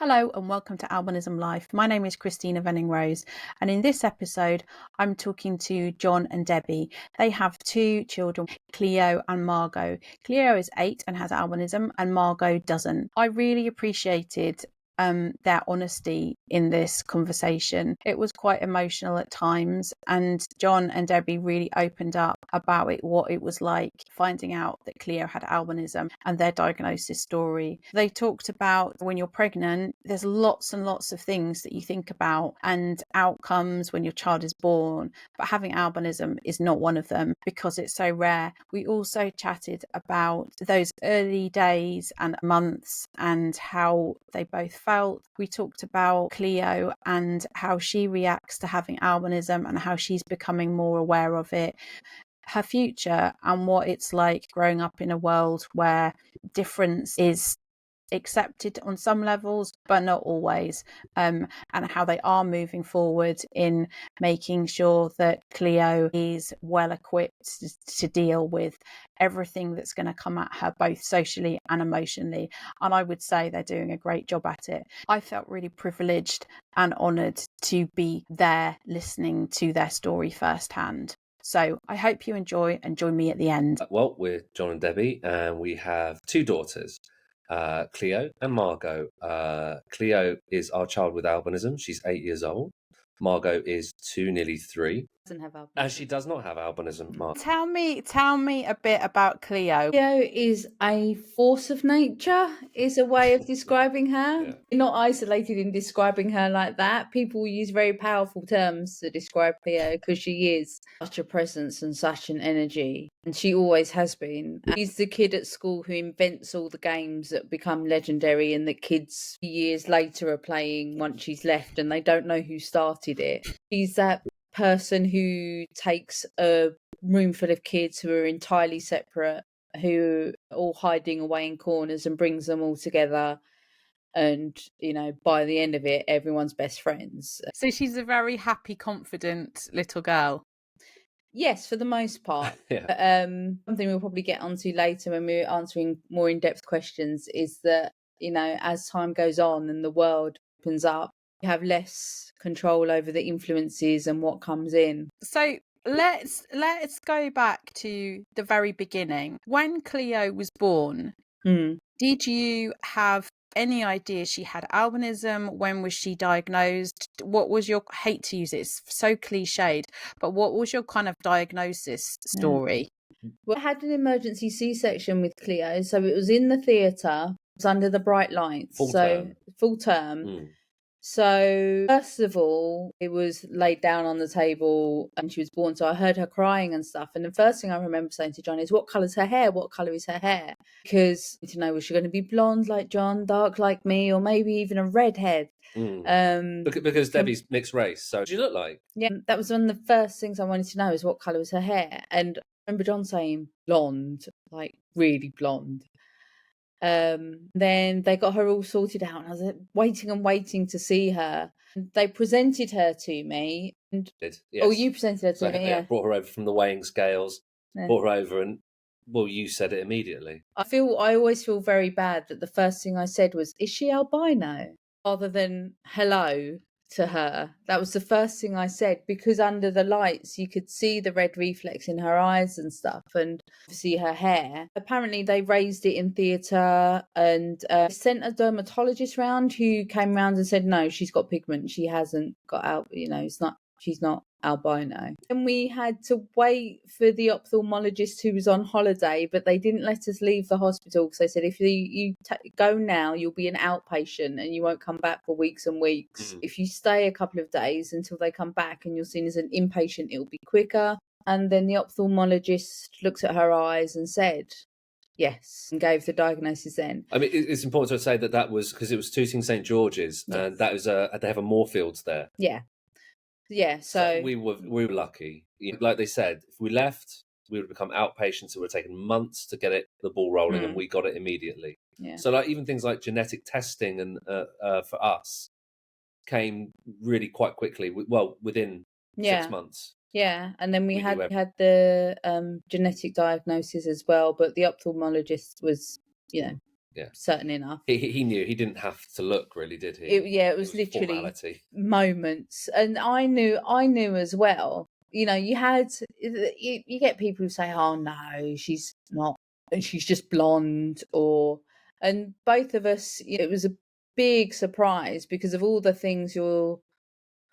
Hello and welcome to Albinism Life. My name is Christina Venning-Rose, and in this episode I'm talking to Jon and Debbie. They have two children, Cleo and Margot. Cleo is 8 and has albinism, and Margot doesn't. I really appreciated their honesty in this conversation. It was quite emotional at times, and Jon and Debbie really opened up about what it was like finding out that Cleo had albinism and their diagnosis story. They talked about when you're pregnant, there's lots and lots of things that you think about and outcomes when your child is born, but having albinism is not one of them because it's so rare. We also chatted about those early days and months and how they both felt. We talked about Cleo and how she reacts to having albinism and how she's becoming more aware of it, her future, and what it's like growing up in a world where difference is accepted on some levels but not always, and how they are moving forward in making sure that Cleo is well equipped to deal with everything that's going to come at her both socially and emotionally, and I would say they're doing a great job at it. I felt really privileged and honoured to be there listening to their story firsthand. So I hope you enjoy and join me at the end. Well, we're Jon and Debbie, and we have two daughters, Cleo and Margot. Cleo is our child with albinism. She's 8 years old. Margot is 2, nearly 3. Doesn't have albinism. And she does not have albinism, Margot. Tell me a bit about Cleo. Cleo is a force of nature, is a way of describing her. Yeah. Not isolated in describing her like that. People use very powerful terms to describe Cleo because she is such a presence and such an energy. And she always has been. She's the kid at school who invents all the games that become legendary and that kids years later are playing once she's left and they don't know who started it. She's that person who takes a room full of kids who are entirely separate, who are all hiding away in corners, and brings them all together. And, by the end of it, everyone's best friends. So she's a very happy, confident little girl. Yes, for the most part. Yeah. Something we'll probably get onto later when we're answering more in-depth questions is that, as time goes on and the world opens up, you have less control over the influences and what comes in. So let's go back to the very beginning. When Cleo was born, did you have any idea she had albinism? When was she diagnosed? What was your, hate to use it, it's so cliched, but what was your kind of diagnosis story? Well, I had an emergency C-section with Cleo, so it was in the theatre. It was under the bright lights. Full term. So first of all, it was laid down on the table and she was born. So I heard her crying and stuff. And the first thing I remember saying to Jon is, what colour's her hair? What colour is her hair? Because, was she going to be blonde like Jon, dark like me, or maybe even a redhead? Because Debbie's mixed race. So what do you look like? Yeah, that was one of the first things I wanted to know, is what colour was her hair? And I remember Jon saying blonde, like really blonde. Then they got her all sorted out and I was waiting to see her. They presented her to me. And, yes. Oh, you presented her to me, yeah. Brought her over from the weighing scales, brought her over and, well, you said it immediately. I always feel very bad that the first thing I said was, is she albino? Rather than hello to her. That was the first thing I said, because under the lights you could see the red reflex in her eyes and stuff, and see her hair. Apparently they raised it in theatre and sent a dermatologist round who came round and said, no, she's got pigment, she hasn't got out, she's not albino. And we had to wait for the ophthalmologist who was on holiday, but they didn't let us leave the hospital because they said, if you go now, you'll be an outpatient and you won't come back for weeks and weeks. If you stay a couple of days until they come back and you're seen as an inpatient, it'll be quicker. And then the ophthalmologist looked at her eyes and said yes, and gave the diagnosis then. I mean, it's important to say that was because it was Tooting St George's, yes. And that was they have a Moorfields there. Yeah, so we were lucky. Like they said, if we left, we would become outpatients. It would have taken months to get the ball rolling, and we got it immediately. Yeah. So, like, even things like genetic testing and for us came really quite quickly. Within 6 months. Yeah, and then we had the genetic diagnosis as well, but the ophthalmologist was, certain enough. He knew. He didn't have to look, really, did he? It was literally formality. moments, and I knew as well. You know, you get people who say, "Oh no, she's not, and she's just blonde," and both of us, it was a big surprise because of all the things you're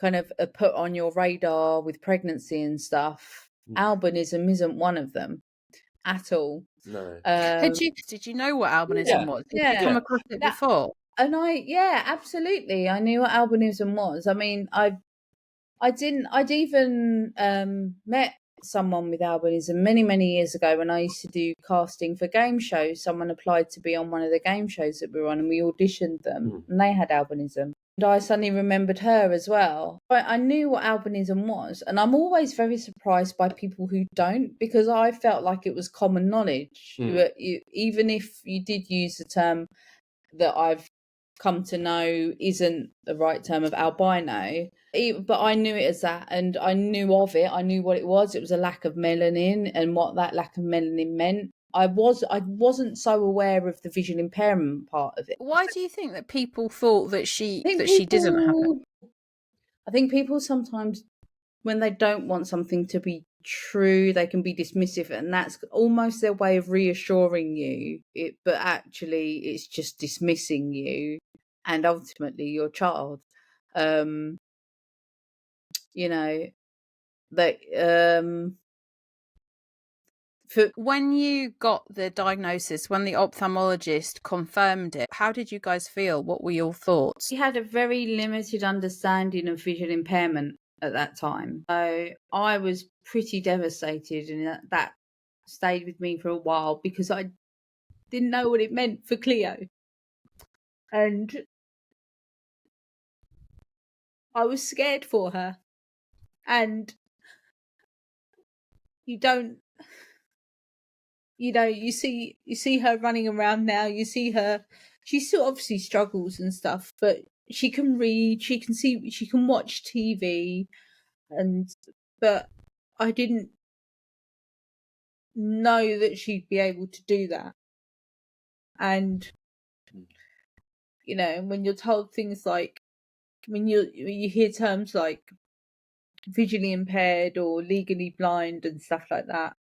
kind of put on your radar with pregnancy and stuff. Albinism isn't one of them at all. No. Did you know what albinism was? Did you come across it before? And absolutely, I knew what albinism was. I mean, I'd even met someone with albinism many years ago when I used to do casting for game shows. Someone applied to be on one of the game shows that we were on, and we auditioned them, and they had albinism. And I suddenly remembered her as well. I knew what albinism was, and I'm always very surprised by people who don't, because I felt like it was common knowledge. Even if you did use the term that I've come to know isn't the right term of albino, but I knew it as that, and I knew of it. I knew what it was. It was a lack of melanin, and what that lack of melanin meant. I wasn't so aware of the visual impairment part of it. Why do you think that people thought that she didn't have it? I think people sometimes, when they don't want something to be true, they can be dismissive, and that's almost their way of reassuring you. But actually, it's just dismissing you and ultimately your child. You know, that when you got the diagnosis, when the ophthalmologist confirmed it, how did you guys feel? What were your thoughts? We had a very limited understanding of visual impairment at that time, so I was pretty devastated, and that stayed with me for a while because I didn't know what it meant for Cleo, and I was scared for her. And you see her running around now. You see her, she still obviously struggles and stuff, but she can read, she can watch TV, but I didn't know that she'd be able to do that. And you know, when you're told things like, when you hear terms like visually impaired or legally blind and stuff like that,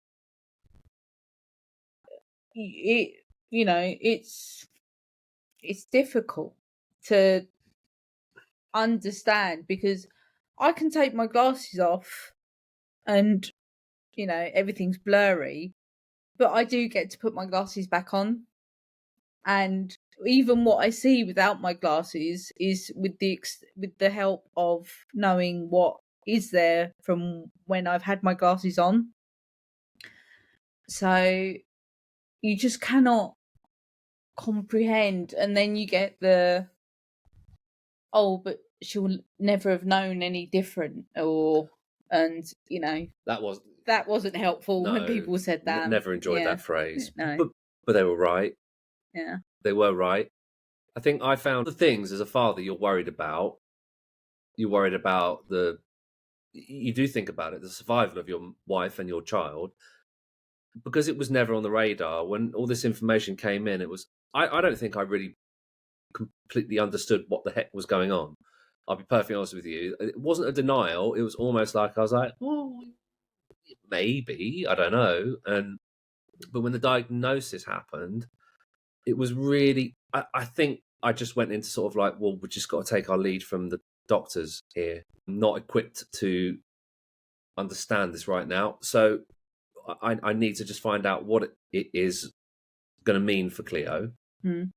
it's difficult to understand, because I can take my glasses off and everything's blurry, but I do get to put my glasses back on, and even what I see without my glasses is with the help of knowing what is there from when I've had my glasses on. So you just cannot comprehend, and then you get but she'll never have known any different, that wasn't helpful. No, when people said that. Never enjoyed that phrase. No. But they were right. Yeah. They were right. I think I found the things as a father you're worried about. You're worried about you do think about it, the survival of your wife and your child, because it was never on the radar. When all this information came in, it was, I don't think I really completely understood what the heck was going on. I'll be perfectly honest with you. It wasn't a denial. It was almost like I was like, oh, maybe, I don't know. But when the diagnosis happened, it was really, I think I just went into sort of like, well, we've just got to take our lead from the doctors here. I'm not equipped to understand this right now. So I need to just find out what it is going to mean for Cleo and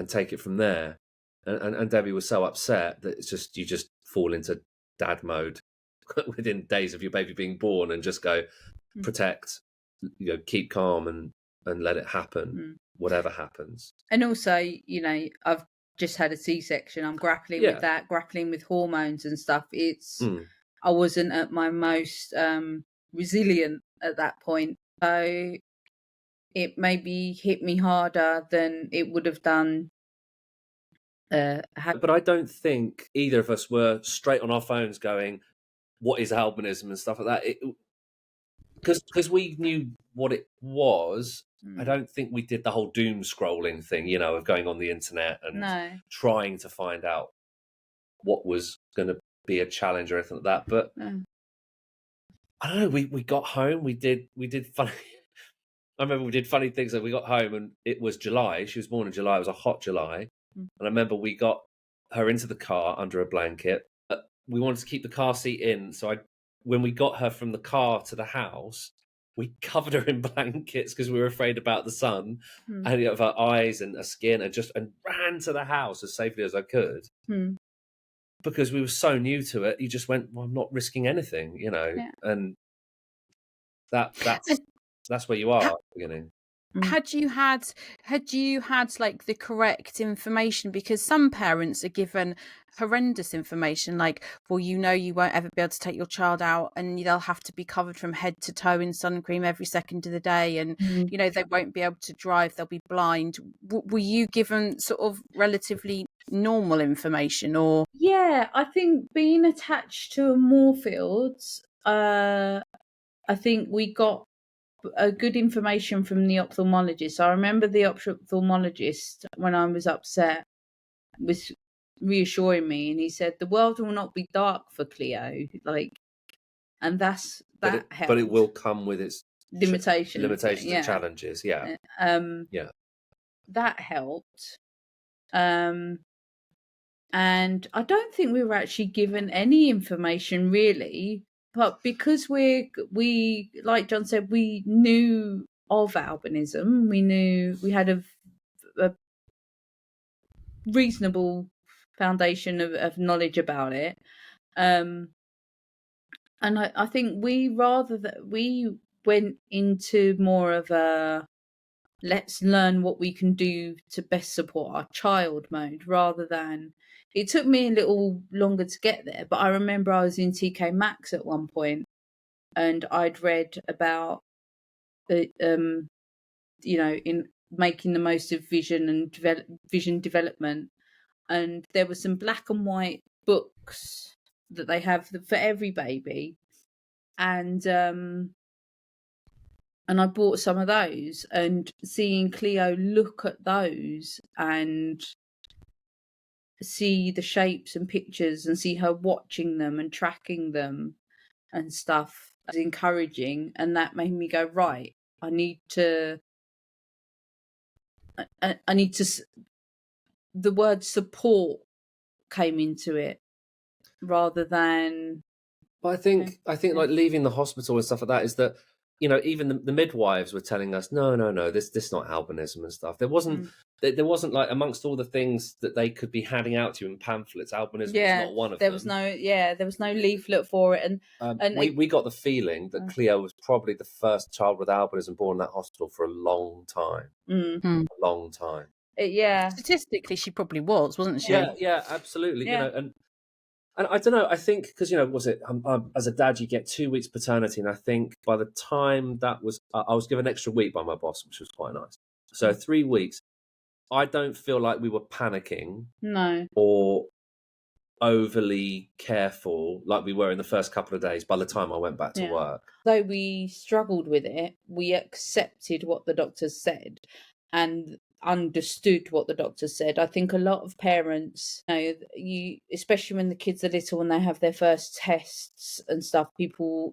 take it from there. And Debbie was so upset that it's just, you just fall into dad mode within days of your baby being born and just go protect, keep calm and let it happen, whatever happens. And also, I've just had a C-section. I'm grappling with that, grappling with hormones and stuff. I wasn't at my most resilient at that point. So it maybe hit me harder than it would have done. But I don't think either of us were straight on our phones going, what is albinism and stuff like that? Because we knew what it was, I don't think we did the whole doom scrolling thing, you know, of going on the internet and trying to find out what was going to be a challenge or anything like that. But I don't know. We got home. We did funny. I remember we did funny things. That we got home and it was July. She was born in July. It was a hot July, and I remember we got her into the car under a blanket. We wanted to keep the car seat in, so when we got her from the car to the house, we covered her in blankets because we were afraid about the sun and of her eyes and her skin, and ran to the house as safely as I could. Because we were so new to it, you just went, well, I'm not risking anything, you know, and that's where you are at the beginning. Had you had like the correct information? Because some parents are given horrendous information, like, well, you know, you won't ever be able to take your child out and they'll have to be covered from head to toe in sun cream every second of the day, and you know, they won't be able to drive, they'll be blind. Were you given sort of relatively normal information? Or I think being attached to a Moorfields, I think we got a good information from the ophthalmologist. I remember the ophthalmologist, when I was upset, was reassuring me, and he said the world will not be dark for Cleo, like, and that helped. But it will come with its limitations and challenges. That helped. And I don't think we were actually given any information really, but because we like Jon said, we knew of albinism, we had a reasonable foundation of knowledge about it, and I think we went into more of a let's learn what we can do to best support our child mode, rather than, it took me a little longer to get there, but I remember I was in TK Maxx at one point and I'd read about the you know, in making the most of vision and vision development, and there were some black and white books that they have for every baby, and I bought some of those, and seeing Cleo look at those and see the shapes and pictures and see her watching them and tracking them and stuff was encouraging, and that made me go, right, I need to the word support came into it rather than. But I think like leaving the hospital and stuff like that is that, you know, even the midwives were telling us, no, this not albinism and stuff. There wasn't like, amongst all the things that they could be handing out to you in pamphlets, albinism was not one of them. There was no leaflet for it, and we got the feeling that Cleo was probably the first child with albinism born in that hospital for a long time. A long time. Statistically, she probably wasn't she? Yeah, absolutely. You know, and I don't know. I think because, you know, as a dad, you get 2 weeks paternity, and I think by the time that was, I was given an extra week by my boss, which was quite nice. So 3 weeks. I don't feel like we were panicking, or overly careful like we were in the first couple of days by the time I went back to work. Though we struggled with it, we accepted what the doctors said and understood what the doctors said. I think a lot of parents, you especially when the kids are little and they have their first tests and stuff, people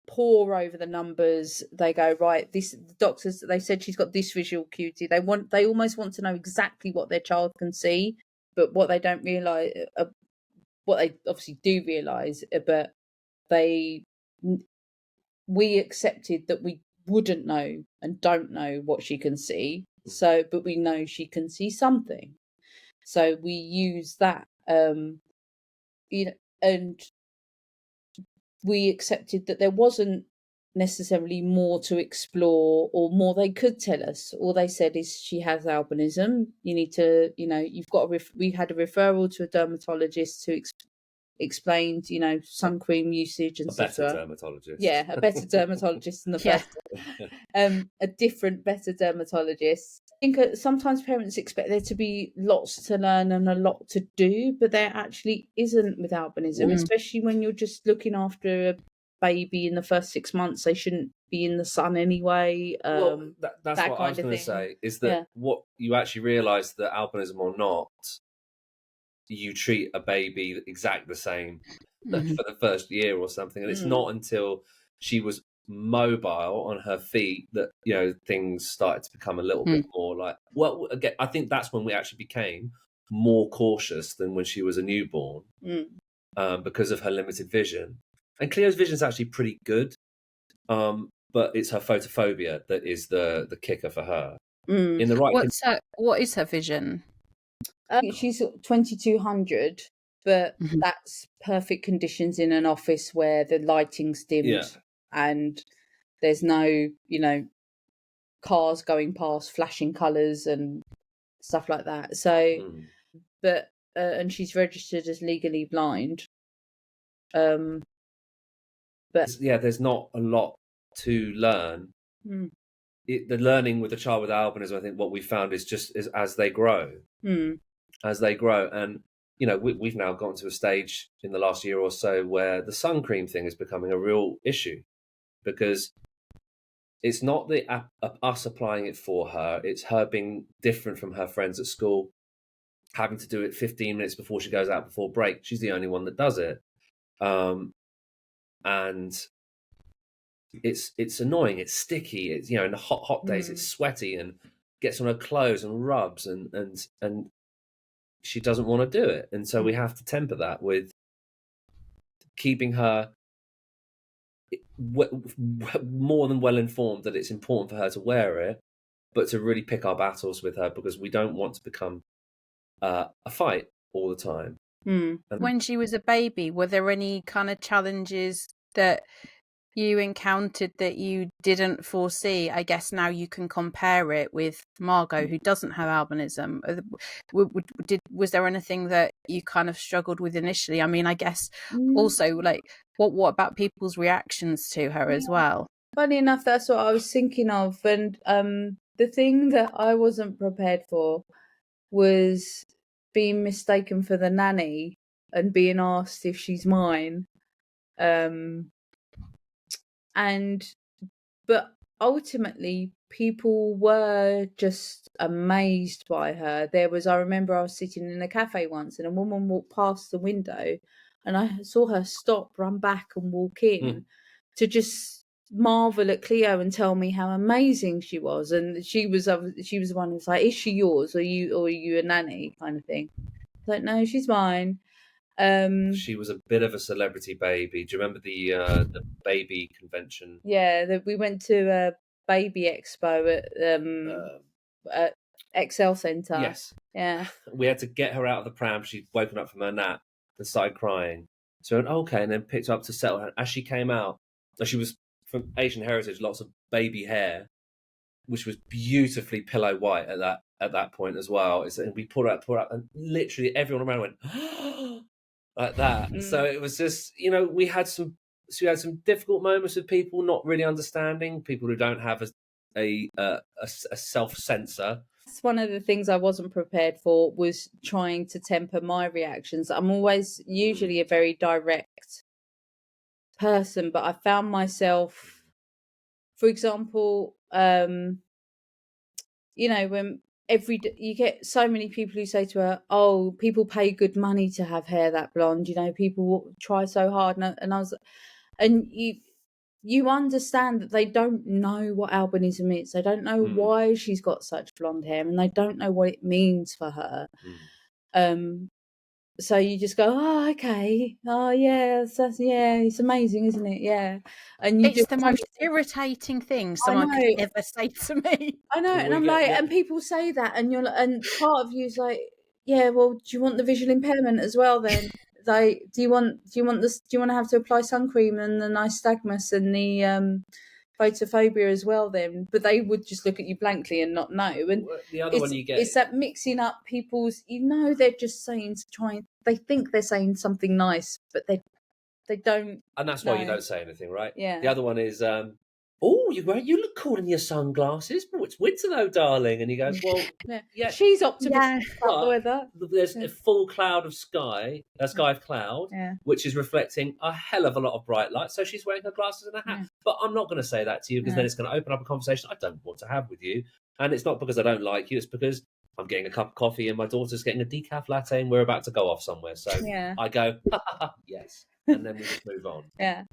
pore over the numbers. They go, right, the doctors, they said she's got this visual acuity. They almost want to know exactly what their child can see, but what they don't realize, what they obviously do realize, but we accepted that we wouldn't know and don't know what she can see. So, but we know she can see something. So we use that, and we accepted that there wasn't necessarily more to explore or more they could tell us. All they said is she has albinism. You need to, you've got we had a referral to a dermatologist who explained, sun cream usage and stuff. A better dermatologist. Yeah, a better dermatologist than the first one. A different, better dermatologist. I think sometimes parents expect there to be lots to learn and a lot to do, but there actually isn't with albinism, especially when you're just looking after a baby in the first 6 months, they shouldn't be in the sun anyway. Well, that's that what I kind was of going to thing. say, is that Yeah. what you actually realise, that albinism or not, you treat a baby exactly the same Mhm. for the first year or something. And it's not until she was mobile on her feet that, you know, things started to become a little bit more like, well, again, I think that's when we actually became more cautious than when she was a newborn, because of her limited vision. And Cleo's vision is actually pretty good, but it's her photophobia that is the kicker for her. In the right What is her vision? She's 2200, but Mhm. that's perfect conditions in an office where the lighting's dimmed and there's no, you know, cars going past, flashing colours and stuff like that. So, but and she's registered as legally blind. But there's not a lot to learn. The learning with a child with albinism, I think what we found is just as they grow, and you know, we've now gotten to a stage in the last year or so where the sun cream thing is becoming a real issue, because it's not us applying it for her, it's her being different from her friends at school, having to do it 15 minutes before she goes out before break. She's the only one that does it, and it's annoying, it's sticky, it's, you know, in the hot days it's sweaty and gets on her clothes and rubs, and she doesn't want to do it. And so we have to temper that with keeping her more than well informed that it's important for her to wear it, but to really pick our battles with her, because we don't want to become a fight all the time. When she was a baby, were there any kind of challenges that you encountered that you didn't foresee? I guess now you can compare it with Margot, who doesn't have albinism. Was there anything that you kind of struggled with initially? I mean, I guess also, like, what about people's reactions to her as well? Funny enough, that's what I was thinking of. And the thing that I wasn't prepared for was being mistaken for the nanny and being asked if she's mine. But ultimately, people were just amazed by her. I remember I was sitting in a cafe once and a woman walked past the window and I saw her stop, run back and walk in to just marvel at Cleo and tell me how amazing she was. And she was the one who was like, "Is she yours, or are you a nanny?" kind of thing. I was like, "No, she's mine." She was a bit of a celebrity baby. Do you remember the baby convention? Yeah, we went to a baby expo at Excel Centre. Yes. Yeah. We had to get her out of the pram. She'd woken up from her nap and started crying. So we went, okay, and then picked her up to settle her. As she came out, she was from Asian heritage, lots of baby hair, which was beautifully pillow white at that point as well. And we pulled her out, and literally everyone around went like that. So it was just, you know, we had some difficult moments with people not really understanding, people who don't have a self censor. That's one of the things I wasn't prepared for, was trying to temper my reactions. I'm always usually a very direct person, but I found myself, for example, you know, when you get so many people who say to her, "Oh, people pay good money to have hair that blonde. You know, people try so hard." And I was, and you understand that they don't know what albinism is. They don't know why she's got such blonde hair, and they don't know what it means for her. So you just go, "Oh, okay. Oh, yeah, yeah, it's amazing, isn't it? Yeah." And you It's just, the most irritating thing I someone could know, ever say to me. I know, and I'm like, and people say that, and and part of you's like, "Yeah, well, do you want the visual impairment as well? Then, like, do you want this? Do you want to have to apply sun cream and the nystagmus and the photophobia as well? Then, but they would just look at you blankly and not know. And The other one you get, it's that mixing up people's. You know, they're just saying to try. They think they're saying something nice, but they don't. and that's why you don't say anything, right? Yeah. The other one is, oh, you look cool in your sunglasses. Oh, it's winter though, darling. And he goes, well, yeah, She's optimistic about the but weather. there's a full cloud of sky, a sky of cloud, Yeah. which is reflecting a hell of a lot of bright light. So she's wearing her glasses and a hat. Yeah. But I'm not going to say that to you because then it's going to open up a conversation I don't want to have with you. And it's not because I don't like you. It's because I'm getting a cup of coffee and my daughter's getting a decaf latte and we're about to go off somewhere. So I go, yes. And then we just move on. Yeah.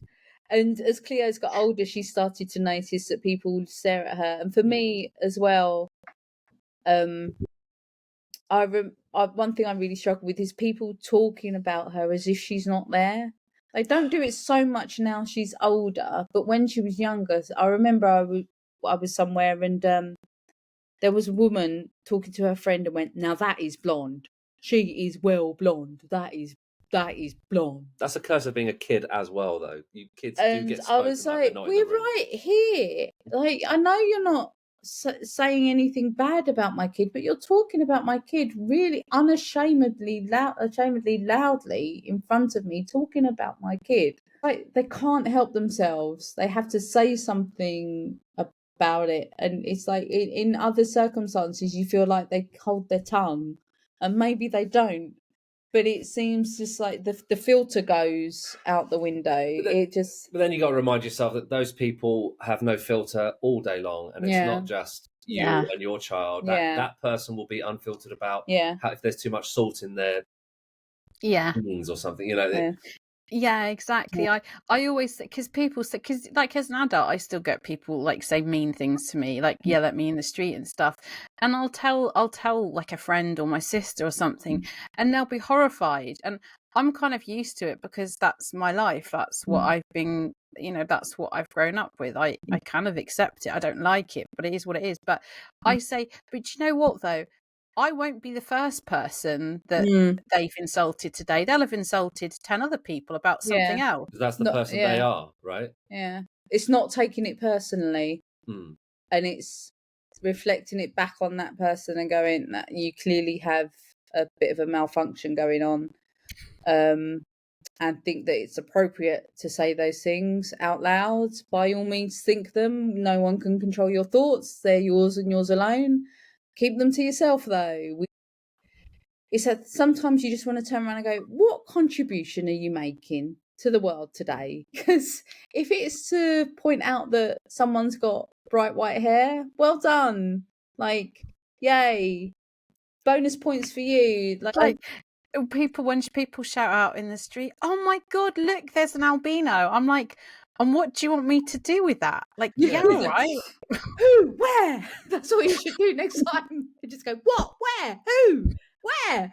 And as Cleo's got older, she started to notice that people would stare at her. And for me as well, one thing I really struggle with is people talking about her as if she's not there. They don't do it so much now she's older, but when she was younger, I remember I was somewhere and there was a woman talking to her friend and went, "Now that is blonde. She is well blonde. That is blonde." That's a curse of being a kid as well, though. You kids And do get I was like, "We're right here. Like, I know you're not saying anything bad about my kid, but you're talking about my kid really unashamedly, loudly in front of me, talking about my kid. Like, they can't help themselves. They have to say something about it, and it's like in other circumstances, you feel like they hold their tongue, and maybe they don't." But it seems just like the filter goes out the window. But then you got to remind yourself that those people have no filter all day long, and it's not just you and your child. That person will be unfiltered about if there's too much salt in their beans or something. You know. Yeah, exactly. I always, because people say, because like as an adult, I still get people like say mean things to me, like yell at me in the street and stuff, and I'll tell like a friend or my sister or something, and they'll be horrified, and I'm kind of used to it because that's my life. That's what I've been, that's what I've grown up with. I kind of accept it. I don't like it, but it is what it is. But I say, but you know what though? I won't be the first person that they've insulted today. They'll have insulted 10 other people about something else. That's the person they are, right? Yeah. It's not taking it personally. And it's reflecting it back on that person and going that you clearly have a bit of a malfunction going on. And think that it's appropriate to say those things out loud. By all means, think them. No one can control your thoughts. They're yours and yours alone. Keep them to yourself, though. It's that sometimes you just want to turn around and go, what contribution are you making to the world today? Because if it's to point out that someone's got bright white hair, well done. Like, yay. Bonus points for you. Like when people shout out in the street, "Oh my God, look, there's an albino." I'm like, and what do you want me to do with that? Like, all right. Who? Where? That's what you should do next time. You just go, what? Where? Who? Where?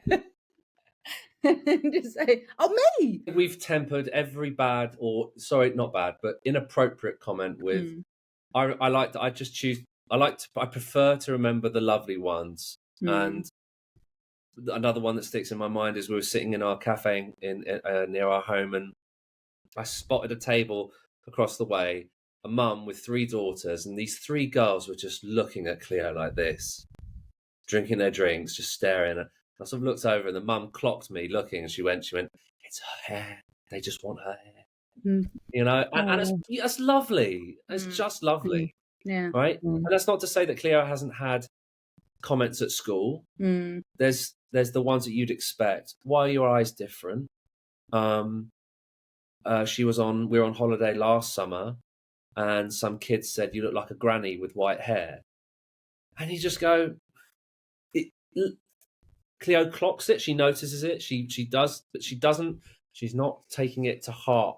And just say, "Oh, me." We've tempered every not bad, but inappropriate comment with, I prefer to remember the lovely ones. And another one that sticks in my mind is we were sitting in our cafe in near our home, and I spotted a table across the way, a mum with 3 daughters, and these 3 girls were just looking at Cleo like this, drinking their drinks, just staring at. I sort of looked over, and the mum clocked me looking, and she went, "It's her hair. They just want her hair." You know, and it's lovely. It's just lovely. Yeah. Right? And that's not to say that Cleo hasn't had comments at school. There's the ones that you'd expect. Why are your eyes different? We were on holiday last summer, and some kids said, "You look like a granny with white hair." And you just go, Cleo clocks it. She notices it. She does, but she doesn't. She's not taking it to heart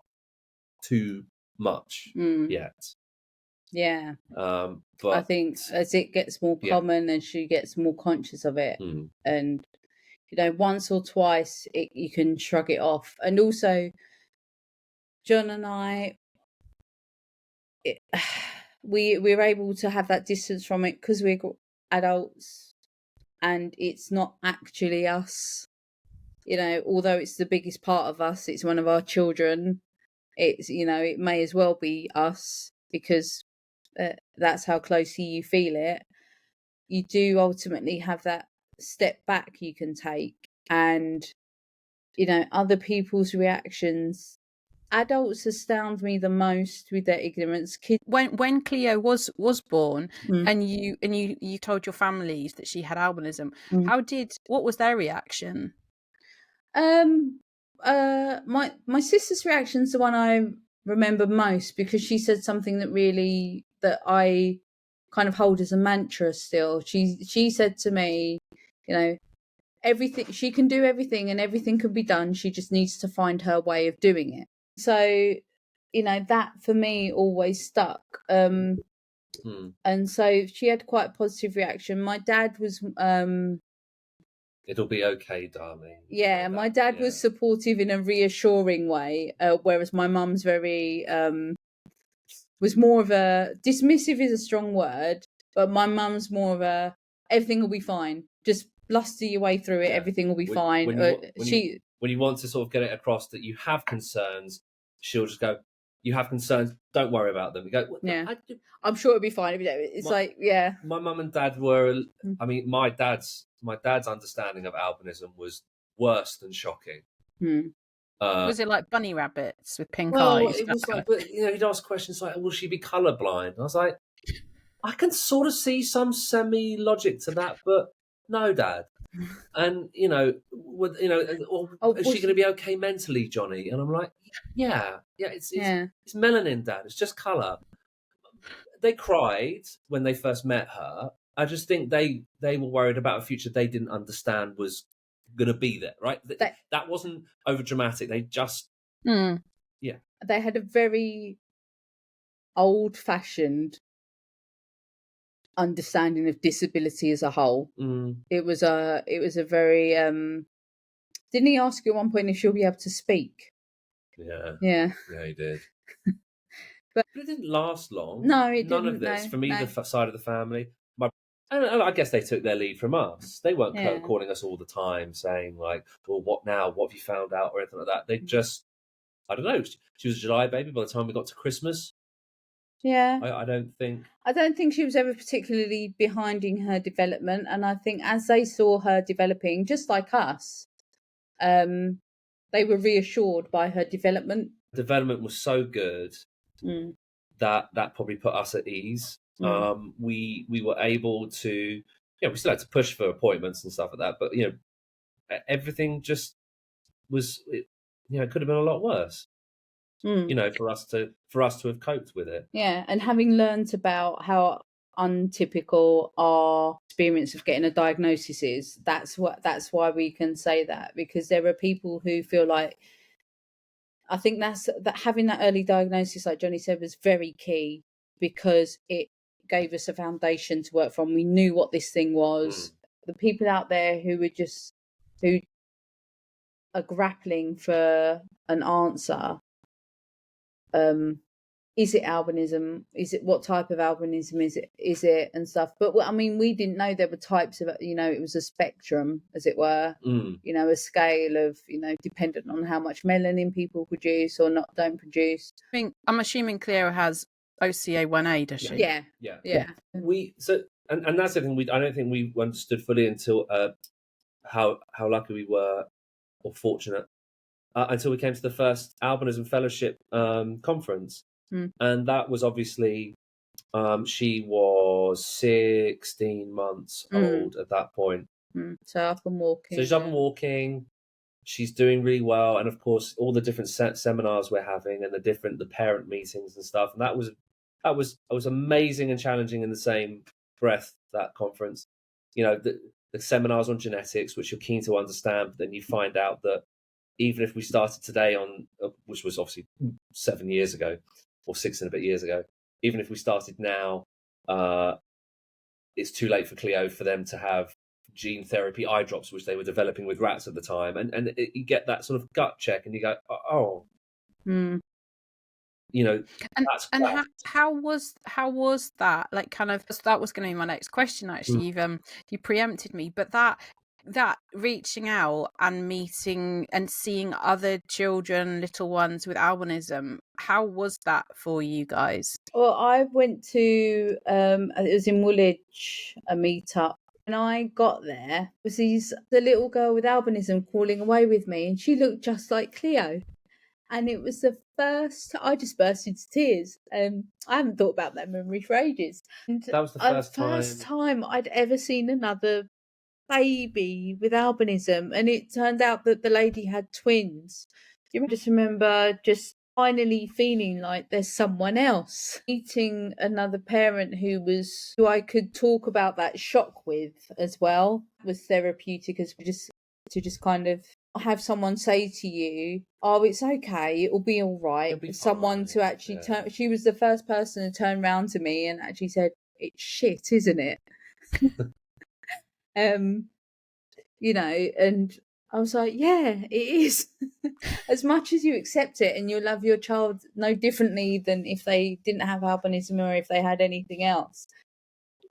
too much yet. Yeah. But I think as it gets more common and she gets more conscious of it, and once or twice you can shrug it off. And also, Jon and I, we're able to have that distance from it because we're adults, and it's not actually us. Although it's the biggest part of us, it's one of our children. It's it may as well be us because that's how closely you feel it. You do ultimately have that step back you can take, and other people's reactions adults astound me the most with their ignorance. Kids, When Cleo was born, Mm. and you told your families that she had albinism, Mm. what was their reaction? My sister's reaction's the one I remember most, because she said something that I kind of hold as a mantra still. She said to me, you know, everything, she can do everything and everything can be done. She just needs to find her way of doing it. So, that for me always stuck. And so she had quite a positive reaction. My dad was It'll be okay, darling. yeah, Like my that, dad yeah. was supportive in a reassuring way, whereas my mum's very was more of a, dismissive is a strong word, but my mum's more of a, everything will be fine. Just bluster your way through it. Yeah. Everything will be fine. When you want to sort of get it across that you have concerns, she'll just go, "You have concerns. Don't worry about them." You go, well, yeah, I'm sure it'll be fine. It's like, yeah. My mum and dad were. I mean, my dad's understanding of albinism was worse than shocking. Was it like bunny rabbits with pink Well, eyes? it was like, but he'd ask questions like, "Will she be colourblind?" And I was like, I can sort of see some semi logic to that, but no, Dad. And or is she going to be okay mentally, Johnny? And I'm like, yeah, it's melanin, Dad. It's just colour. They cried when they first met her. I just think they were worried about a future they didn't understand was going to be there, right? That wasn't over dramatic. They just, they had a very old fashioned understanding of disability as a whole. It was a very didn't he ask you at one point if she'll be able to speak? Yeah, he did. But it didn't last long. No, it None didn't. of this No, from either no. side of the family. And I guess they took their lead from us. They weren't calling us all the time saying like, "Well, what now? What have you found out?" or anything like that. They just, I don't know. She was a July baby by the time we got to Christmas. Yeah. I don't think she was ever particularly behind in her development, and I think as they saw her developing, just like us, they were reassured by her development. Development was so good that probably put us at ease. We were able to, we still had to push for appointments and stuff like that, but everything just was, it could have been a lot worse. For us to have coped with it. Yeah, and having learned about how untypical our experience of getting a diagnosis is, that's why we can say that, because there are people who feel like, I think that having that early diagnosis, like Johnny said, was very key, because it gave us a foundation to work from. We knew what this thing was. The people out there who are grappling for an answer, is it albinism? Is it, what type of albinism is it and stuff? But I mean, we didn't know there were types of, it was a spectrum, as it were, a scale of, dependent on how much melanin people produce or don't produce. I'm assuming Cleo has OCA1A, does she? Yeah. And that's the thing. I don't think we understood fully until how lucky we were, or fortunate, until we came to the first Albinism Fellowship conference. And that was obviously, she was 16 months old at that point. So up and walking. So she's up and walking. She's doing really well. And of course, all the different seminars we're having and the parent meetings and stuff. And that was amazing and challenging in the same breath, that conference. The seminars on genetics, which you're keen to understand, but then you find out that even if we started today which was obviously 7 years ago, or 6 and a bit years ago, even if we started now, it's too late for Cleo for them to have gene therapy eye drops, which they were developing with rats at the time. And you get that sort of gut check and you go, oh. That's and how was that, like, kind of, that was going to be my next question, actually. You preempted me, but that reaching out and meeting and seeing other children, little ones with albinism, how was that for you guys? Well, I went to it was in Woolwich, a meetup. When I got there, the little girl with albinism crawling away with me, and she looked just like Cleo. And it was the first, I just burst into tears. I haven't thought about that memory for ages. And That was the first time I'd ever seen another baby with albinism. And it turned out that the lady had twins. Do you just remember just finally feeling like there's someone else? Meeting another parent who I could talk about that shock with as well was therapeutic, as to just kind of have someone say to you, "Oh, it's okay, it'll be all right." It'll be Someone fine, to actually yeah. turn. She was the first person to turn around to me and actually said, "It's shit, isn't it?" You know, and I was like, "Yeah, it is." As much as you accept it, and you love your child no differently than if they didn't have albinism or if they had anything else.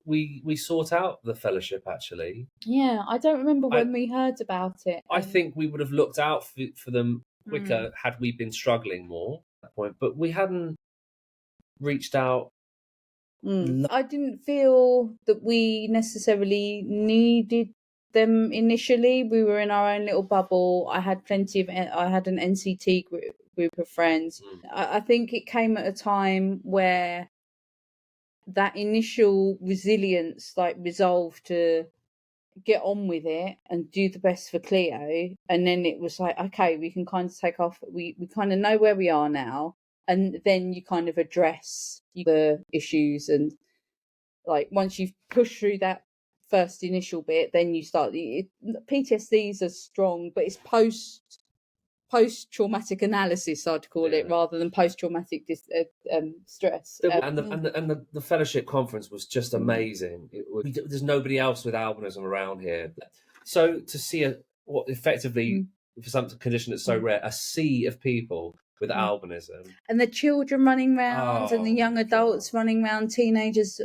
We sought out the fellowship, actually. Yeah, I don't remember when we heard about it. I think we would have looked out for them quicker Mm. had we been struggling more at that point, but we hadn't reached out. I didn't feel that we necessarily needed them initially. We were in our own little bubble. I had an NCT group of friends. I think it came at a time where that initial resilience, like resolve to get on with it and do the best for Cleo, and then it was like, okay, we can kind of take off. We kind of know where we are now, and then you kind of address the issues, and like once you've pushed through that first initial bit, then you start. PTSDs are strong, but it's post traumatic analysis, I'd call it, rather than post traumatic stress. And the fellowship conference was just amazing. There's nobody else with albinism around here, so to see what effectively for some condition that's so rare, a sea of people with albinism, and the children running around, and the young adults running around, teenagers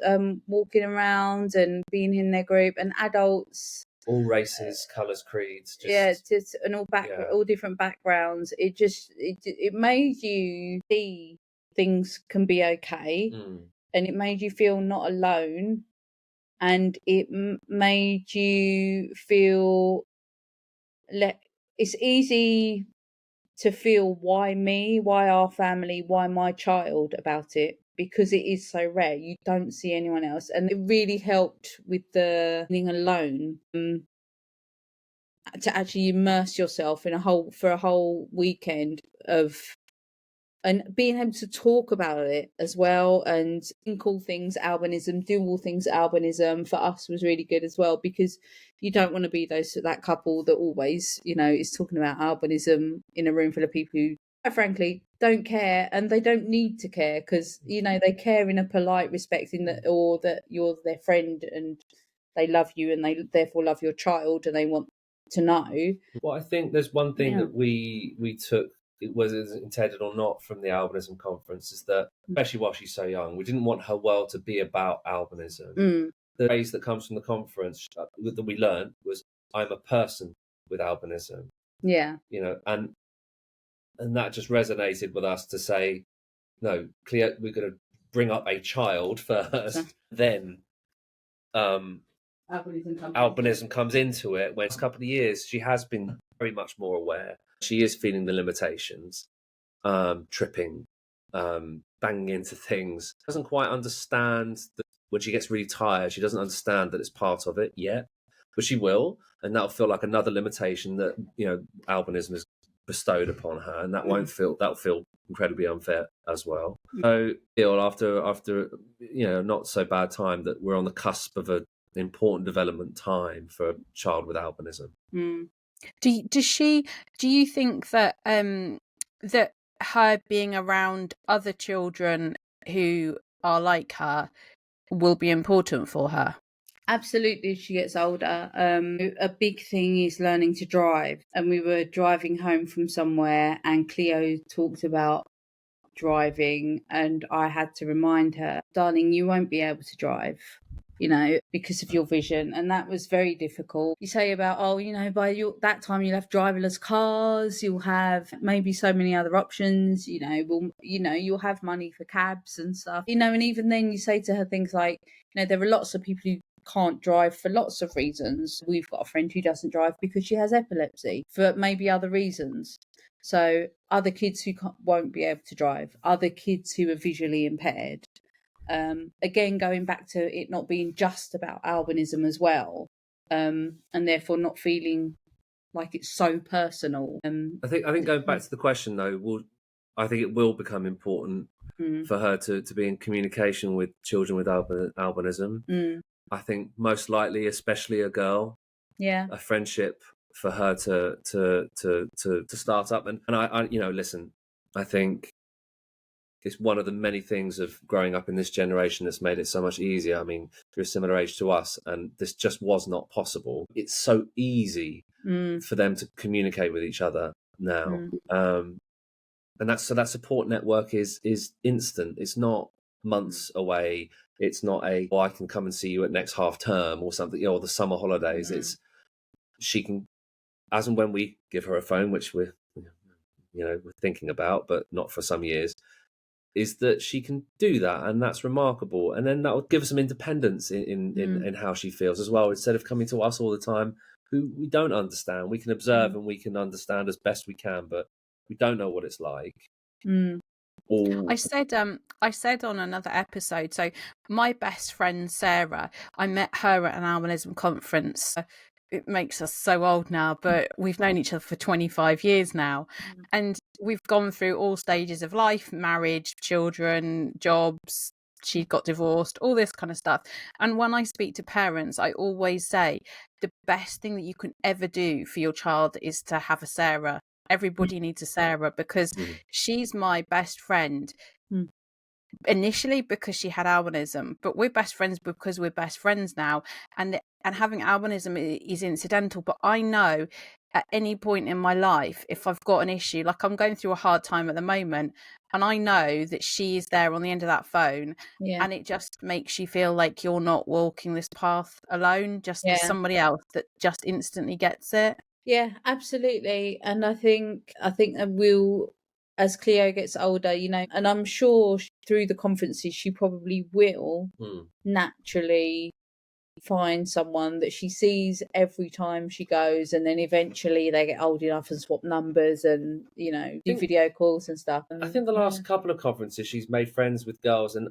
walking around and being in their group, and adults, all races, colours, creeds, and all different backgrounds. It made you see things can be okay, and it made you feel not alone, and it made you feel it's easy to feel why our family, why my child about it, because it is so rare. You don't see anyone else. And it really helped with the being alone, to actually immerse yourself for a whole weekend and being able to talk about it as well, and think all things albinism, do all things albinism for us was really good as well, because you don't want to be that couple that always, is talking about albinism in a room full of people who, quite frankly, don't care, and they don't need to care, because they care in a polite, respecting that, or that you're their friend and they love you and they therefore love your child and they want to know. Well, I think there's one thing that we took, whether it's intended or not, from the albinism conference, is that, especially while she's so young, we didn't want her world to be about albinism. The phrase that comes from the conference that we learned was, "I'm a person with albinism." Yeah. And that just resonated with us to say, no, Cleo, we're going to bring up a child first, then albinism comes into it. When it's a couple of years, she has been very much more aware. She is feeling the limitations, tripping, banging into things. Doesn't quite understand that when she gets really tired, she doesn't understand that it's part of it yet, but she will, and that'll feel like another limitation that albinism is bestowed upon her, and that'll feel incredibly unfair as well. So after not so bad time, that we're on the cusp of an important development time for a child with albinism. Do you think that that her being around other children who are like her will be important for her? Absolutely, as she gets older. A big thing is learning to drive. And we were driving home from somewhere, and Cleo talked about driving, and I had to remind her, "Darling, you won't be able to drive, because of your vision." And that was very difficult. You say about, by that time you'll have driverless cars, you'll have maybe so many other options, you'll have money for cabs and stuff, and even then you say to her things like, there are lots of people who can't drive for lots of reasons. We've got a friend who doesn't drive because she has epilepsy, for maybe other reasons. So other kids who won't be able to drive, other kids who are visually impaired. Again, going back to it not being just about albinism as well, and therefore not feeling like it's so personal. I think going back to the question though, I think it will become important for her to be in communication with children with albinism. I think most likely, especially a girl, a friendship for her to start up. And I listen, I think it's one of the many things of growing up in this generation that's made it so much easier. I mean, you're a similar age to us, and this just was not possible. It's so easy for them to communicate with each other now. And that support network is instant. It's not months away. It's not I can come and see you at next half term or something, or the summer holidays. It's she can, as and when we give her a phone, which we're thinking about, but not for some years, is that she can do that, and that's remarkable. And then that will give her some independence in how she feels as well, instead of coming to us all the time, who we don't understand. We can observe and we can understand as best we can, but we don't know what it's like. I said on another episode, so my best friend Sarah, I met her at an albinism conference. It makes us so old now, but we've known each other for 25 years now, and we've gone through all stages of life: marriage, children, jobs. She got divorced, all this kind of stuff. And when I speak to parents, I always say the best thing that you can ever do for your child is to have a Sarah. Everybody needs a Sarah, because she's my best friend. Initially because she had albinism, but we're best friends because we're best friends now, and having albinism is incidental. But I know at any point in my life, if I've got an issue, like I'm going through a hard time at the moment, and I know that she is there on the end of that phone, and it just makes you feel like you're not walking this path alone, just there's somebody else that just instantly gets it. Yeah, absolutely. And I think that we'll, as Cleo gets older, and I'm sure through the conferences she probably will naturally find someone that she sees every time she goes, and then eventually they get old enough and swap numbers and do video calls and stuff. I think the last couple of conferences she's made friends with girls, and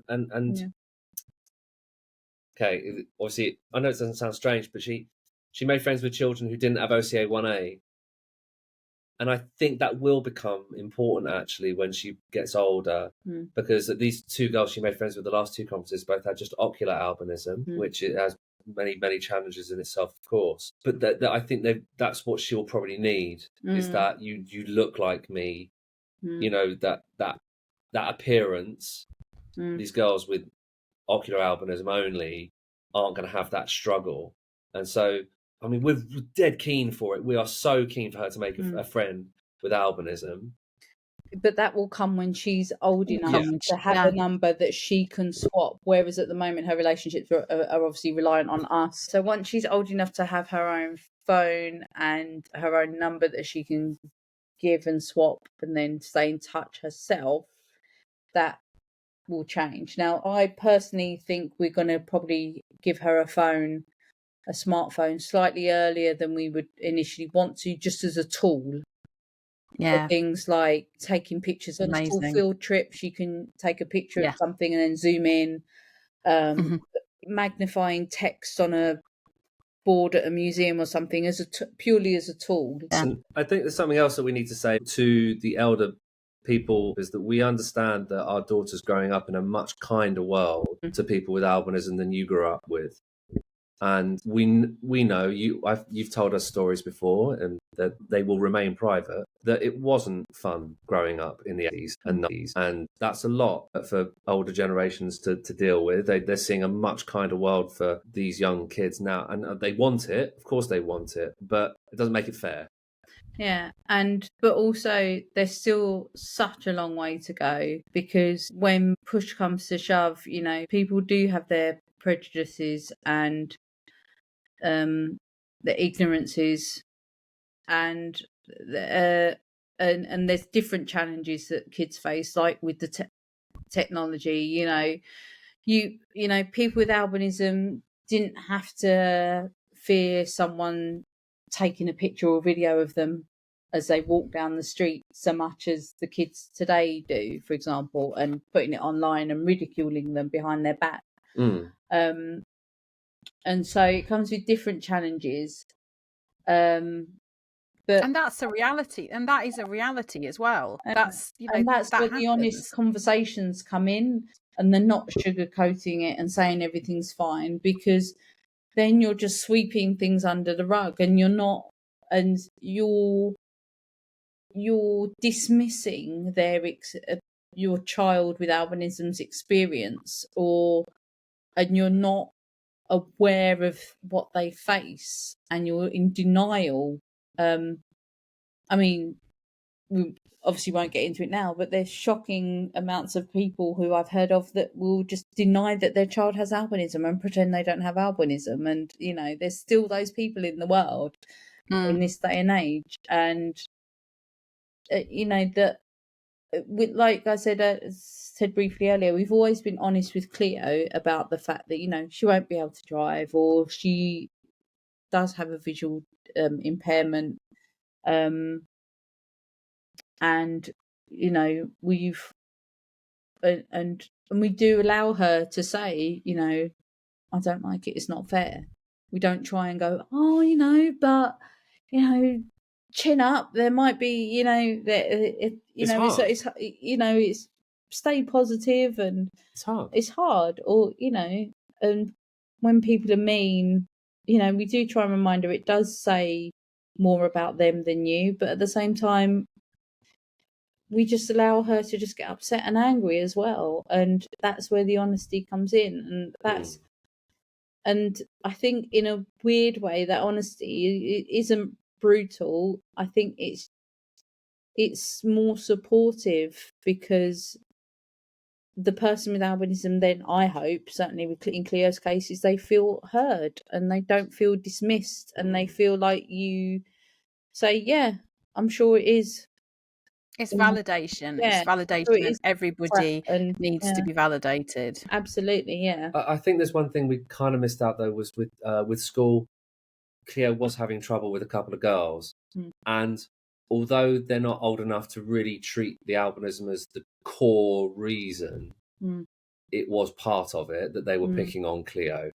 okay, obviously I know it doesn't sound strange, but she made friends with children who didn't have OCA 1A. And I think that will become important actually when she gets older, because these two girls she made friends with the last two conferences both had just ocular albinism, which it has many, many challenges in itself, of course. But that I think that's what she'll probably need, is that you look like me, that appearance. These girls with ocular albinism only aren't going to have that struggle. And so, I mean, we're dead keen for it. We are so keen for her to make a friend with albinism. But that will come when she's old enough to have a number that she can swap. Whereas at the moment, her relationships are obviously reliant on us. So once she's old enough to have her own phone and her own number that she can give and swap and then stay in touch herself, that will change. Now, I personally think we're going to probably give her a smartphone slightly earlier than we would initially want to, just as a tool. For things like taking pictures on a school field trip. She can take a picture of something and then zoom in. Magnifying text on a board at a museum or something purely as a tool. I think there's something else that we need to say to the elder people, is that we understand that our daughter's growing up in a much kinder world to people with albinism than you grew up with. And we know you've told us stories before, and that they will remain private, that it wasn't fun growing up in the 80s and 90s. And that's a lot for older generations to deal with. They're seeing a much kinder world for these young kids now. And they want it. Of course they want it. But it doesn't make it fair. Yeah, but also there's still such a long way to go, because when push comes to shove, people do have their prejudices and the ignorances, and there's different challenges that kids face, like with the technology. People with albinism didn't have to fear someone taking a picture or video of them as they walk down the street so much as the kids today do, for example, and putting it online and ridiculing them behind their back. And so it comes with different challenges. But and that's a reality, and that is a reality as well. That's and that's that where happens. the honest conversations come in, and they're not sugarcoating it and saying everything's fine, because then you're just sweeping things under the rug, and you're dismissing your child with albinism's experience, and you're not aware of what they face, and you're in denial. I mean, we obviously won't get into it now, but there's shocking amounts of people who I've heard of that will just deny that their child has albinism and pretend they don't have albinism. And, there's still those people in the world in this day and age. And, that, like I said briefly earlier, we've always been honest with Cleo about the fact that, she won't be able to drive, or she does have a visual impairment. And we've and we do allow her to say, I don't like it, it's not fair. We don't try and go, but chin up, there might be, it's stay positive, and it's hard, or and when people are mean, we do try and remind her it does say more about them than you, but at the same time we just allow her to just get upset and angry as well, and that's where the honesty comes in. And I think in a weird way that honesty isn't brutal. I think it's more supportive, because the person with albinism, then, I hope, certainly in Cleo's case, is they feel heard and they don't feel dismissed, and they feel like you say, yeah, I'm sure it is. It's validation. Yeah. It's validation, So it and is everybody and needs to be validated. Absolutely, yeah. I think there's one thing we kind of missed out, though, was with school. Cleo was having trouble with a couple of girls, and although they're not old enough to really treat the albinism as the core reason, it was part of it that they were picking on Cleo.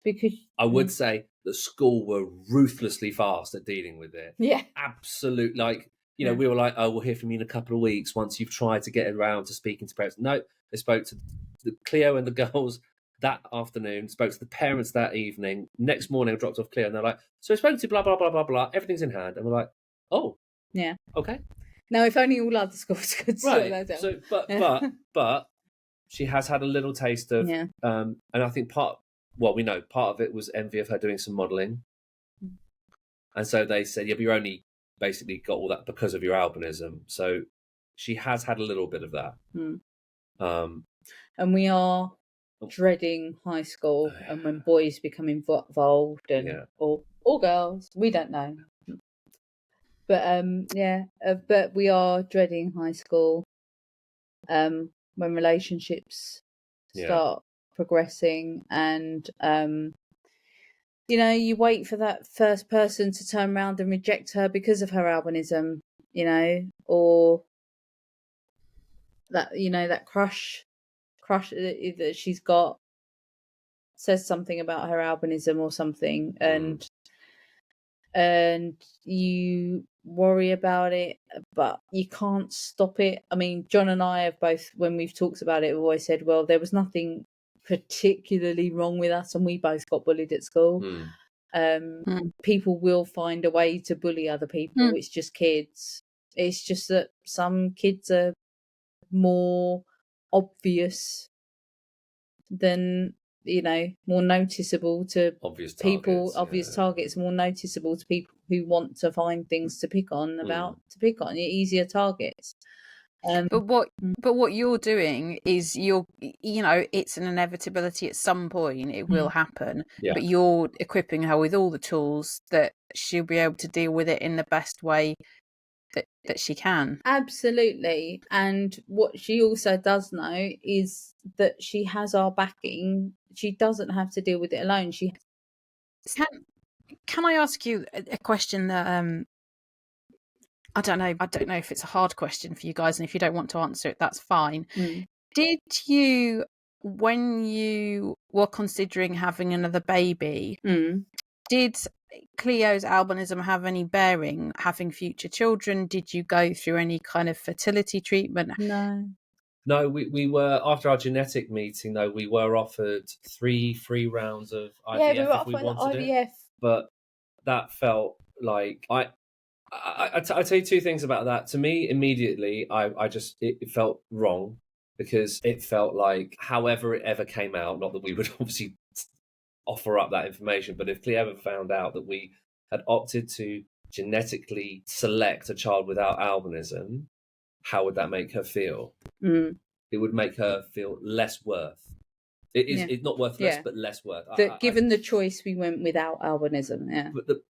Because I would say the school were ruthlessly fast at dealing with it. Yeah. Absolutely. Like, we were like, oh, we'll hear from you in a couple of weeks once you've tried to get around to speaking to parents. No, they spoke to the Cleo and the girls that afternoon, spoke to the parents that evening. Next morning, I dropped off Cleo, and they're like, so I spoke to blah, blah, blah, blah, blah. Everything's in hand. And we're like, oh. Yeah. Okay. Now, if only all other schools could sort that out. So, but she has had a little taste of, and I think we know part of it was envy of her doing some modelling. And so they said, yeah, but you're only basically got all that because of your albinism. So she has had a little bit of that. And we are dreading high school, and when boys become involved, and or girls, we don't know. But but we are dreading high school, when relationships start progressing, and you wait for that first person to turn around and reject her because of her albinism, or that that crush that she's got says something about her albinism or something, and you worry about it, but you can't stop it. I mean, John and I have both, when we've talked about it, have always said, well, there was nothing particularly wrong with us, and we both got bullied at school. People will find a way to bully other people. It's just kids. It's just that some kids are more obvious than, more noticeable to obvious targets, more noticeable to people who want to find things to pick on easier targets. But what you're doing is it's an inevitability at some point. It will happen, but you're equipping her with all the tools that she'll be able to deal with it in the best way that she can. Absolutely. And what she also does know is that she has our backing. She doesn't have to deal with it alone. Can I ask you a question that I don't know if it's a hard question for you guys, and if you don't want to answer it, that's fine. Did you, when you were considering having another baby, did Cleo's albinism have any bearing having future children? Did you go through any kind of fertility treatment? No, we were, after our genetic meeting, though, we were offered three free rounds of IVF if we wanted IVF. it. But that felt like I tell you two things about that. To me, immediately, it felt wrong, because it felt like, however it ever came out, not that we would obviously offer up that information, but if Cleo ever found out that we had opted to genetically select a child without albinism, how would that make her feel? It would make her feel less worth. It's not worthless, but less worth. Given the choice, we went without albinism. Yeah.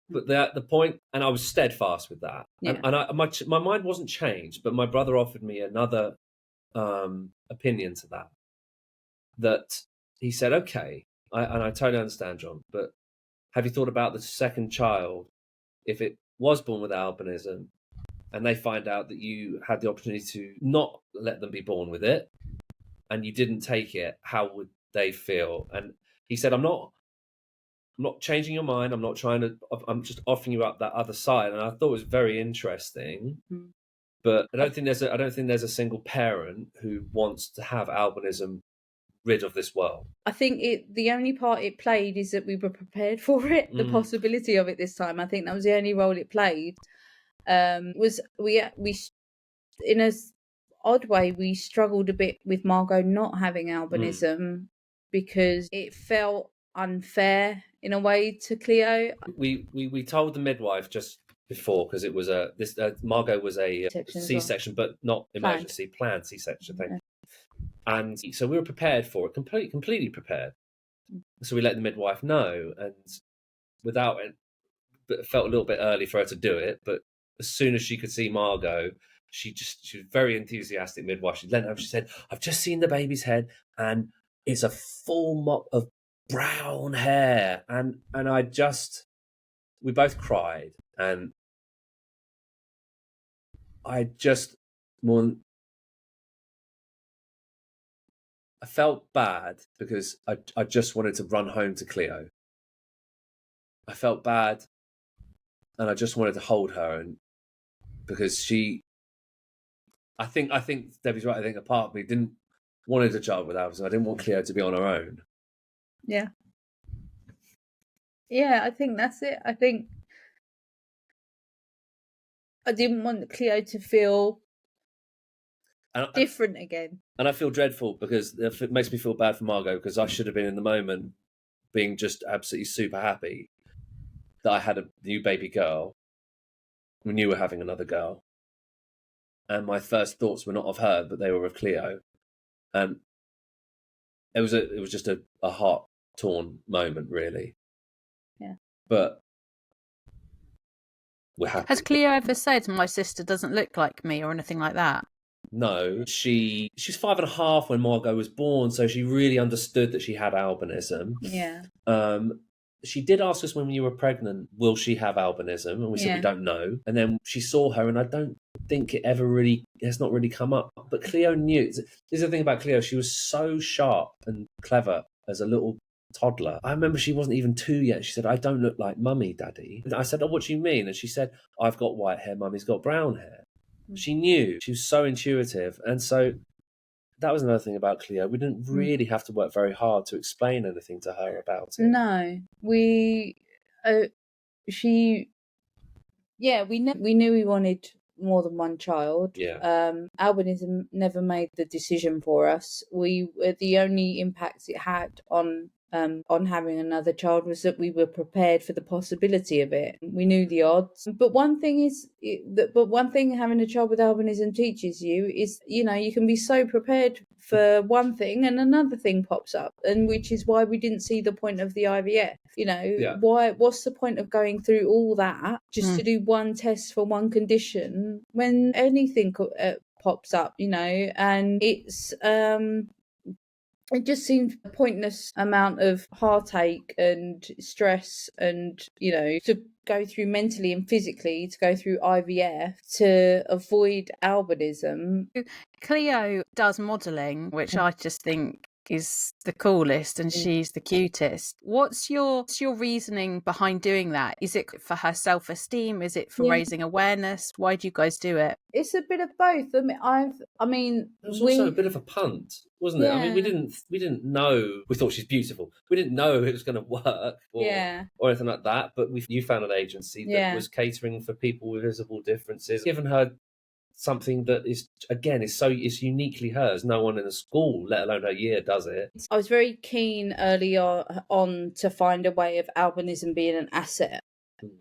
But the point, and I was steadfast with that. Yeah. And my mind wasn't changed, but my brother offered me another opinion to that. That he said, okay, and I totally understand, John, but have you thought about the second child, if it was born with albinism, and they find out that you had the opportunity to not let them be born with it, and you didn't take it, how would they feel? And he said, I'm not changing your mind. I'm just offering you up that other side. And I thought it was very interesting. But I don't think there's a single parent who wants to have albinism rid of this world. I think the only part it played is that we were prepared for it, the possibility of it this time. I think that was the only role it played. Was we in a odd way, we struggled a bit with Margot not having albinism, because it felt unfair in a way to Cleo. We told the midwife just before, because it was Margot was a C-section, but not emergency, planned C-section thing. And so we were prepared for it, completely prepared. So we let the midwife know, and without it, it felt a little bit early for her to do it, but as soon as she could see Margot, she was very enthusiastic midwife. She leant over, she said, I've just seen the baby's head, and it's a full mop of brown hair. And we both cried, and I felt bad, because I just wanted to run home to Cleo. I felt bad, and I just wanted to hold her, and because I think Debbie's right. I think a part of me wanted a child with albinism. I didn't want Cleo to be on her own. Yeah, I think that's it. I think I didn't want Cleo to feel different again. And I feel dreadful, because it makes me feel bad for Margot, because I should have been in the moment being just absolutely super happy that I had a new baby girl. We knew we were having another girl. And my first thoughts were not of her, but they were of Cleo. And it was just a heart-torn moment, really. Yeah. But we're happy. Has Cleo ever said my sister doesn't look like me or anything like that? No, she was 5.5 when Margot was born, so she really understood that she had albinism. Yeah. She did ask us when you were pregnant, will she have albinism? And we said, we don't know. And then she saw her, and I don't think it's not really come up. But Cleo knew. This is the thing about Cleo. She was so sharp and clever as a little toddler. I remember she wasn't even 2 yet. She said, I don't look like Mummy, Daddy. And I said, oh, what do you mean? And she said, I've got white hair, Mummy's got brown hair. She knew. She was so intuitive. And so that was another thing about Cleo. We didn't really have to work very hard to explain anything to her about it. No, we knew we wanted more than one child. Yeah. Albinism never made the decision for us. The only impact it had on having another child was that we were prepared for the possibility of it. We knew the odds. But one thing having a child with albinism teaches you is, you can be so prepared for one thing, and another thing pops up, and which is why we didn't see the point of the IVF. What's the point of going through all that just to do one test for one condition when anything pops up, and it's it just seemed a pointless amount of heartache and stress and, to go through mentally and physically, to go through IVF to avoid albinism. Cleo does modelling, which I just think is the coolest, and she's the cutest. What's your reasoning behind doing that? Is it for her self-esteem? Is it for raising awareness? Why do you guys do it? It's a bit of both. I mean, it was also a bit of a punt, wasn't it? I mean, we didn't know. We thought she's beautiful. We didn't know it was going to work or anything like that. But you found an agency that was catering for people with visible differences, given her something that is uniquely hers. No one in the school, let alone her year, does it. I was very keen early on to find a way of albinism being an asset.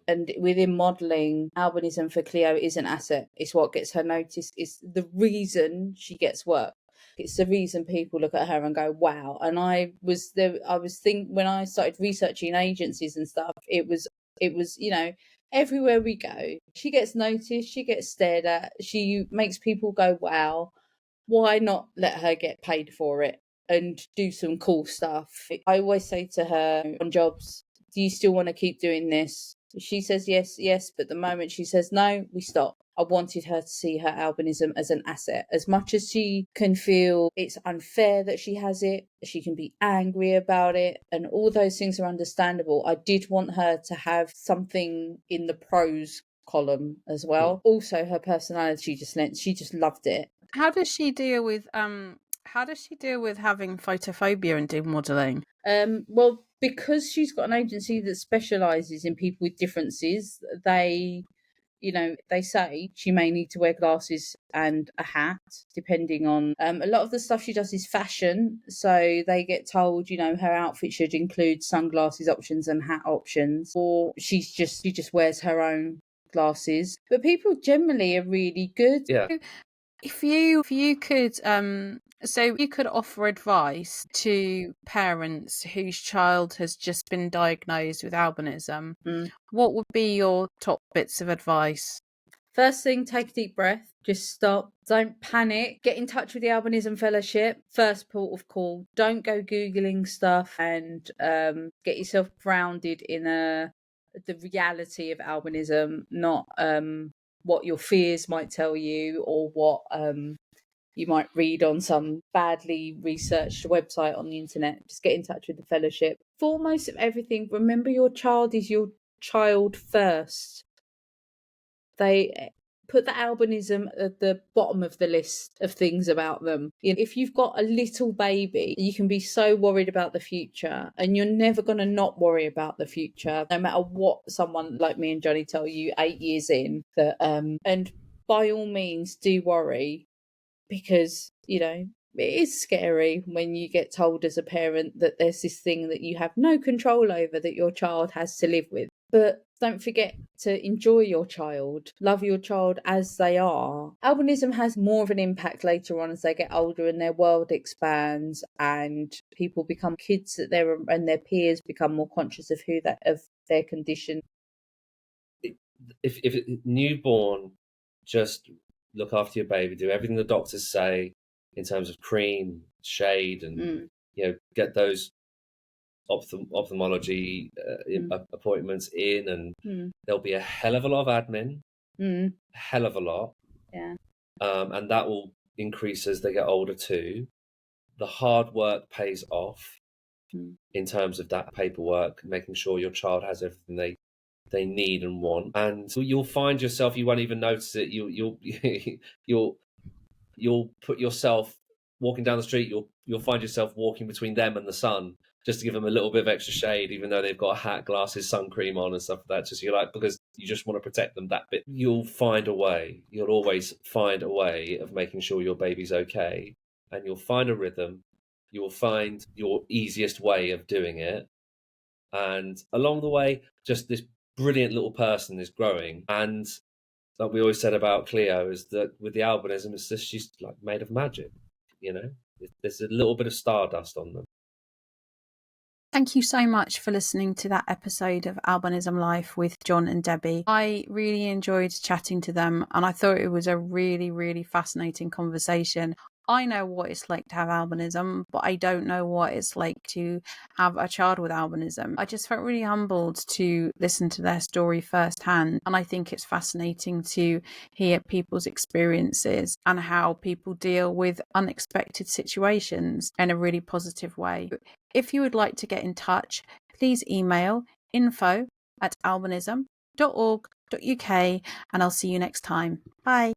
And within modelling, albinism for Cleo is an asset. It's what gets her noticed. It's the reason she gets work. It's the reason people look at her and go, wow. And when I started researching agencies and stuff, it was, everywhere we go, she gets noticed, she gets stared at, she makes people go, wow. Why not let her get paid for it and do some cool stuff? I always say to her on jobs, do you still want to keep doing this? She says yes, but the moment she says no, we stop. I wanted her to see her albinism as an asset. As much as she can feel it's unfair that she has it, she can be angry about it, and all those things are understandable. I did want her to have something in the pros column as well. Also, her personality she just loved it. How does she deal with having photophobia and do modelling? Well, because she's got an agency that specialises in people with differences, they say she may need to wear glasses and a hat, depending on a lot of the stuff she does is fashion. So they get told, her outfit should include sunglasses options and hat options, or she just wears her own glasses. But people generally are really good. Yeah. If you could you could offer advice to parents whose child has just been diagnosed with albinism, what would be your top bits of advice? First thing, take a deep breath. Just stop. Don't panic. Get in touch with the Albinism Fellowship. First port of call. Don't go Googling stuff, and get yourself grounded in the reality of albinism, not what your fears might tell you or what you might read on some badly researched website on the internet. Just get in touch with the fellowship. Foremost of everything, remember your child is your child first. They put the albinism at the bottom of the list of things about them. If you've got a little baby, you can be so worried about the future, and you're never going to not worry about the future, no matter what someone like me and Johnny tell you 8 years in. That and by all means, do worry, because it is scary when you get told as a parent that there's this thing that you have no control over that your child has to live with. But don't forget to enjoy your child, love your child as they are. Albinism has more of an impact later on as they get older and their world expands and people become kids and their peers become more conscious of their condition. If newborn, just look after your baby, do everything the doctors say in terms of cream, shade, and get those ophthalmology appointments in, and there'll be a hell of a lot of admin, hell of a lot, and that will increase as they get older too. The hard work pays off in terms of that paperwork, making sure your child has everything they need and want, and you'll find yourself, you won't even notice it, you'll put yourself walking down the street, you'll find yourself walking between them and the sun, just to give them a little bit of extra shade, even though they've got a hat, glasses, sun cream on and stuff like that. Just because you just want to protect them that bit. You'll find a way. You'll always find a way of making sure your baby's okay, and you'll find a rhythm. You'll find your easiest way of doing it, and along the way, just this brilliant little person is growing. And like we always said about Cleo, is that with the albinism, it's just she's like made of magic, There's a little bit of stardust on them. Thank you so much for listening to that episode of Albinism Life with Jon and Debbie. I really enjoyed chatting to them, and I thought it was a really, really fascinating conversation. I know what it's like to have albinism, but I don't know what it's like to have a child with albinism. I just felt really humbled to listen to their story firsthand, and I think it's fascinating to hear people's experiences and how people deal with unexpected situations in a really positive way. If you would like to get in touch, please email info@albinism.org.uk, and I'll see you next time. Bye.